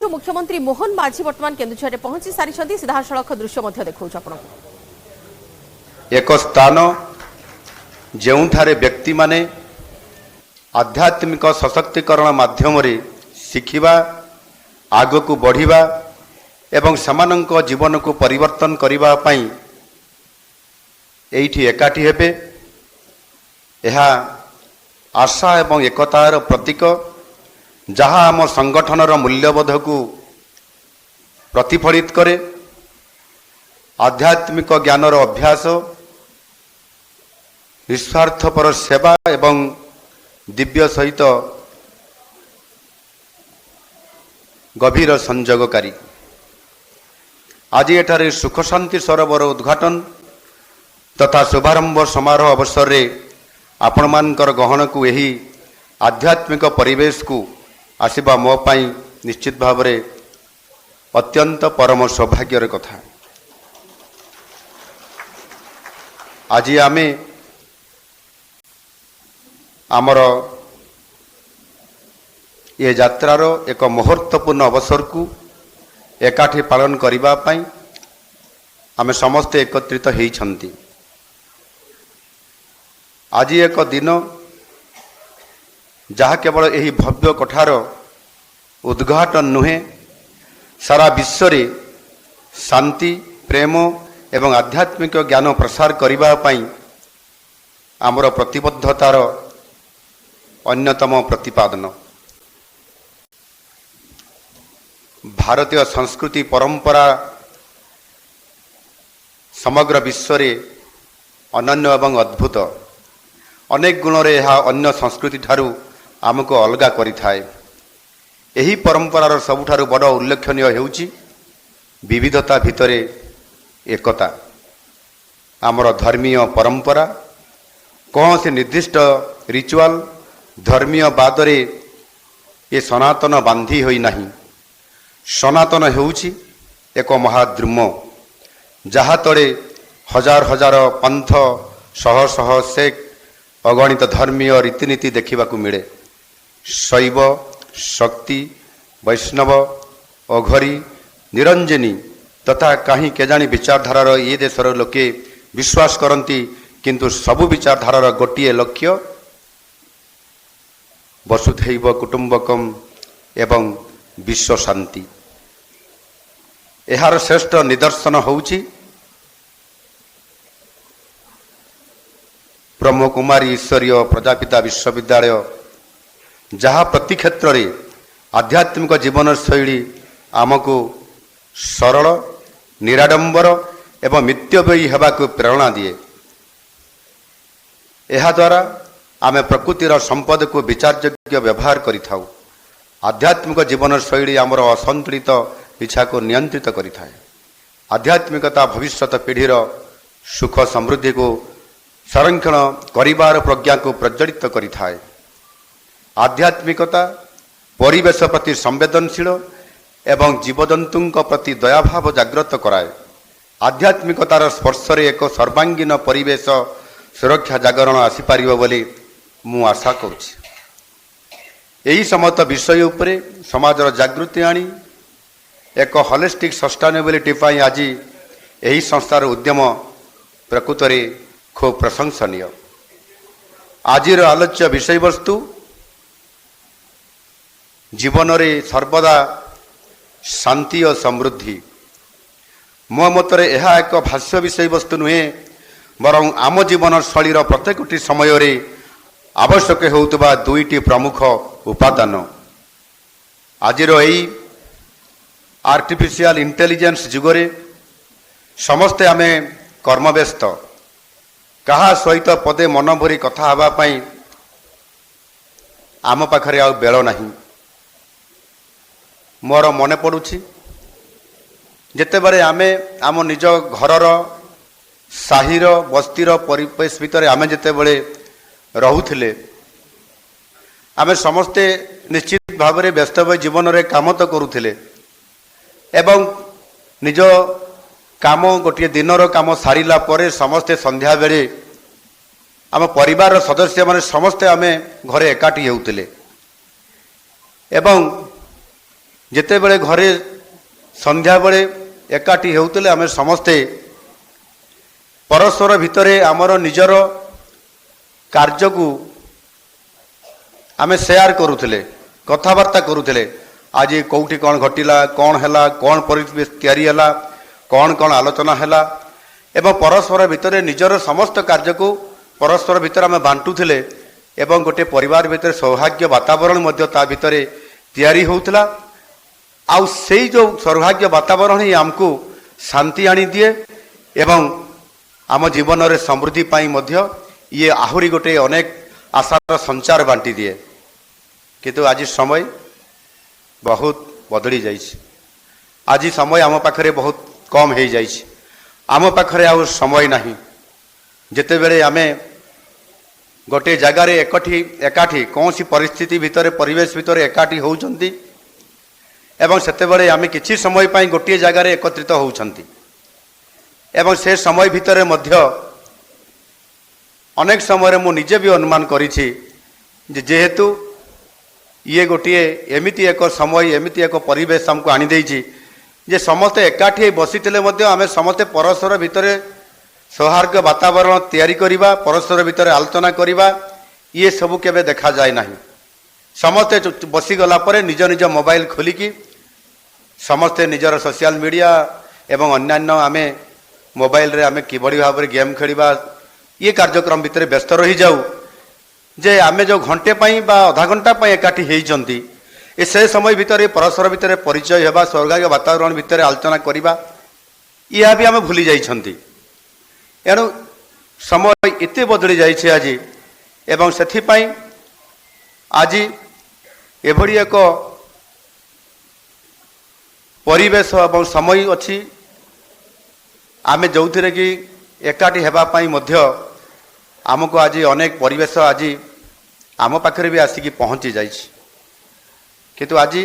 मुख्यमंत्री मोहन माझी वर्तमान केन्दुझर पहुंची सारी सीधा सड़क दृश्य देखा एक स्थान जोठारे व्यक्ति माने आध्यात्मिक सशक्तिकरण माध्यम शिखिबा आग को बढ़िबा एवं समानक जीवन को परिवर्तन करिबा पई एठी एकाठी हेबे। यह आशा एवं एकतार प्रतीक जहाँ आम संगठनर मूल्यबोध को प्रतिफलित करे। आध्यात्मिक ज्ञानर अभ्यास निस्वार्थपर सेवा एवं दिव्य सहित गभीर संयोगकारी। आज एठारे सुख शांति सरोवर उद्घाटन तथा शुभारंभ समारोह अवसर रे आपण मानकर गहन को यही आध्यात्मिक परिवेश को आसीबा मो पाई निश्चित भाव रे अत्यंत परम सौभाग्यर कथा। आज आमे आमर ये यात्रार एक मुहूर्तपूर्ण अवसर को एकाठी पालन करिबा पाई आमे समस्ते एकत्रित होइछंती। आज एक दिन जहाँ केवल यही भव्य कोठार उद्घाटन नुहे सारा विश्व रे शांति प्रेम एवं आध्यात्मिक ज्ञान प्रसार करिबा पाई आमर प्रतिबद्धतार अन्यतम प्रतिपादन। भारतीय संस्कृति परंपरा समग्र विश्व रे अनन्य एवं अद्भुत अनेक गुण रे यह अन्य संस्कृति ठारू आमको अलगा करिथाए। यही परंपरार सबुठारु बड़ उल्लेखनीय हेउची विविधता भितरे एकता। आमर धर्मीय परंपरा कौन से निर्दिष्ट रिचुअल धर्मीय बादरे ये सनातन बांधी होई नहीं। सनातन हेउची एक महाद्रुम जहा तले हजार हजार पंथ शह शह शेख अगणित धर्मीय रीतिनीति देखा मिले। शैव शक्ति वैष्णव अघरी निरंजनी तथा कहीं केजाणी विचारधारार ये देशर लोके विश्वास करती किंतु सबु विचारधारार गोटे लक्ष्य वसुधैव कुटुंबकम एवं विश्व शांति। यार श्रेष्ठ निदर्शन होउची ब्रह्म कुमारी ईश्वरीय प्रजापिता विश्वविद्यालय जहाँ प्रति क्षेत्र में आध्यात्मिक जीवन शैली आमको सरल निराडंबर एवं मित्यव्ययी हेबाकु प्रेरणा दिए। यह द्वारा आमे प्रकृतिर संपद को विचारयोग्य व्यवहार करिथाउ। आध्यात्मिक जीवन शैली आमर असंतुलित इच्छा को नियंत्रित करिथाए। आध्यात्मिकता भविष्यत पीढ़ीर सुख समृद्धि को संरक्षण करिबार प्रज्ञा को प्रज्वलित करिथाए। आध्यात्मिकता परिवेश प्रति संवेदनशील एवं जीवजंतु प्रति दयाभाव जागृत कराए। आध्यात्मिकतार स्पर्श रे एक सर्वांगीन परिवेश सुरक्षा जागरण आसीपार बोली मु आशा करुछि। यही समस्त विषय उपरे समाजर जागृति आनी एक होलिस्टिक सस्टेनेबिलिटी पाई आज यही संस्थार उद्यम प्रकृत में खूब प्रशंसनीय। आजिर आलोच्य विषय वस्तु जीवन रे सर्वदा शांति और समृद्धि। मो मतरे यह एक भाष्य विषय वस्तु नुहे बरं आम जीवन शैलीर प्रत्येकटी समय रे आवश्यक होउतबा दुईटी प्रमुख उपादान। आजिर यही आर्टिफिशियल इंटेलिजेंस जुगरे समस्ते आमे कर्मव्यस्त कहा सहित पदे मन भरी कथा हवा पाई आम पाखरे आ बेल नहीं। मोर मने पड़ुछि जेतेबारे आमे आम निज घरर साहिर बस्तीर परिवेश भितर आमे जेतेबेले रहुथिले आमे समस्ते निश्चित भाव में व्यस्तमय जीवन रे काम तो करुथिले एवं निज काम गोटे दिनर काम सारिला परे समस्ते संध्या बेले आम परिवार सदस्य माने समस्ते आमे घरे एकाठी होउथिले एवं ଯେତେବେଳେ ଘରେ ସନ୍ଧ୍ୟାବେଳେ ଏକାଠି ହେଉଥିଲେ ଆମେ ସମସ୍ତେ ପରସ୍ପର ଭିତରେ ଆମର ନିଜର କାର୍ଯ୍ୟକୁ ଆମେ ସେୟାର କରୁଥିଲେ, କଥାବାର୍ତ୍ତା କରୁଥିଲେ। ଆଜି କେଉଁଠି କ'ଣ ଘଟିଲା, କ'ଣ ହେଲା, କ'ଣ ପରିବେଶ ତିଆରି ହେଲା, କ'ଣ ଆଲୋଚନା ହେଲା ଏବଂ ପରସ୍ପର ଭିତରେ ନିଜର ସମସ୍ତ କାର୍ଯ୍ୟକୁ ପରସ୍ପର ଭିତରେ ଆମେ ବାଣ୍ଟୁଥିଲେ ଏବଂ ଗୋଟିଏ ପରିବାର ଭିତରେ ସୌଭାଗ୍ୟ ବାତାବରଣ ମଧ୍ୟ ତା ଭିତରେ ତିଆରି ହେଉଥିଲା। ଆଉ ସେଇ ଯେଉଁ ସୌଭାଗ୍ୟ ବାତାବରଣ ହିଁ ଆମକୁ ଶାନ୍ତି ଆଣିଦିଏ ଏବଂ ଆମ ଜୀବନରେ ସମୃଦ୍ଧି ପାଇଁ ମଧ୍ୟ ଇଏ ଆହୁରି ଗୋଟିଏ ଅନେକ ଆଶାର ସଞ୍ଚାର ବାଣ୍ଟି ଦିଏ। କିନ୍ତୁ ଆଜି ସମୟ ବହୁତ ବଦଳି ଯାଇଛି। ଆଜି ସମୟ ଆମ ପାଖରେ ବହୁତ କମ୍ ହେଇଯାଇଛି। ଆମ ପାଖରେ ଆଉ ସମୟ ନାହିଁ। ଯେତେବେଳେ ଆମେ ଗୋଟିଏ ଜାଗାରେ ଏକାଠି କୌଣସି ପରିସ୍ଥିତି ଭିତରେ ପରିବେଶ ଭିତରେ ଏକାଠି ହେଉଛନ୍ତି ଏବଂ ସେତେବେଳେ ଆମେ କିଛି ସମୟ ପାଇଁ ଗୋଟିଏ ଜାଗାରେ ଏକତ୍ରିତ ହେଉଛନ୍ତି ଏବଂ ସେ ସମୟ ଭିତରେ ମଧ୍ୟ ଅନେକ ସମୟରେ ମୁଁ ନିଜେ ବି ଅନୁମାନ କରିଛି ଯେ ଯେହେତୁ ଇଏ ଗୋଟିଏ ଏମିତି ଏକ ସମୟ, ଏମିତି ଏକ ପରିବେଶ ଆମକୁ ଆଣିଦେଇଛି ଯେ ସମସ୍ତେ ଏକାଠି ହେଇ ବସିଥିଲେ ମଧ୍ୟ ଆମେ ସମସ୍ତେ ପରସ୍ପର ଭିତରେ ସୌହାର୍ଦ୍ଦ୍ୟ ବାତାବରଣ ତିଆରି କରିବା, ପରସ୍ପର ଭିତରେ ଆଲୋଚନା କରିବା, ଇଏ ସବୁ କେବେ ଦେଖାଯାଏ ନାହିଁ। ସମସ୍ତେ ବସିଗଲା ପରେ ନିଜ ନିଜ ମୋବାଇଲ ଖୋଲିକି ସମସ୍ତେ ନିଜର ସୋସିଆଲ ମିଡ଼ିଆ ଏବଂ ଅନ୍ୟାନ୍ୟ ଆମେ ମୋବାଇଲରେ ଆମେ କିଭଳି ଭାବରେ ଗେମ୍ ଖେଳିବା ଇଏ କାର୍ଯ୍ୟକ୍ରମ ଭିତରେ ବ୍ୟସ୍ତ ରହିଯାଉ ଯେ ଆମେ ଯେଉଁ ଘଣ୍ଟେ ପାଇଁ ବା ଅଧା ଘଣ୍ଟା ପାଇଁ ଏକାଠି ହେଇଛନ୍ତି ସେ ସମୟ ଭିତରେ ପରସ୍ପର ଭିତରେ ପରିଚୟ ହେବା, ସୌଭାଗ୍ୟ ବାତାବରଣ ଭିତରେ ଆଲୋଚନା କରିବା ଏହା ବି ଆମେ ଭୁଲି ଯାଇଛନ୍ତି। ଏଣୁ ସମୟ ଏତେ ବଦଳି ଯାଇଛି ଆଜି ଏବଂ ସେଥିପାଇଁ ଆଜି ଏଭଳି ଏକ ପରିବେଶ ଏବଂ ସମୟ ଅଛି ଆମେ ଯେଉଁଥିରେ କି ଏକାଠି ହେବା ପାଇଁ ମଧ୍ୟ ଆମକୁ ଆଜି ଅନେକ ପରିବେଶ ଆଜି ଆମ ପାଖରେ ବି ଆସିକି ପହଞ୍ଚି ଯାଇଛି। କିନ୍ତୁ ଆଜି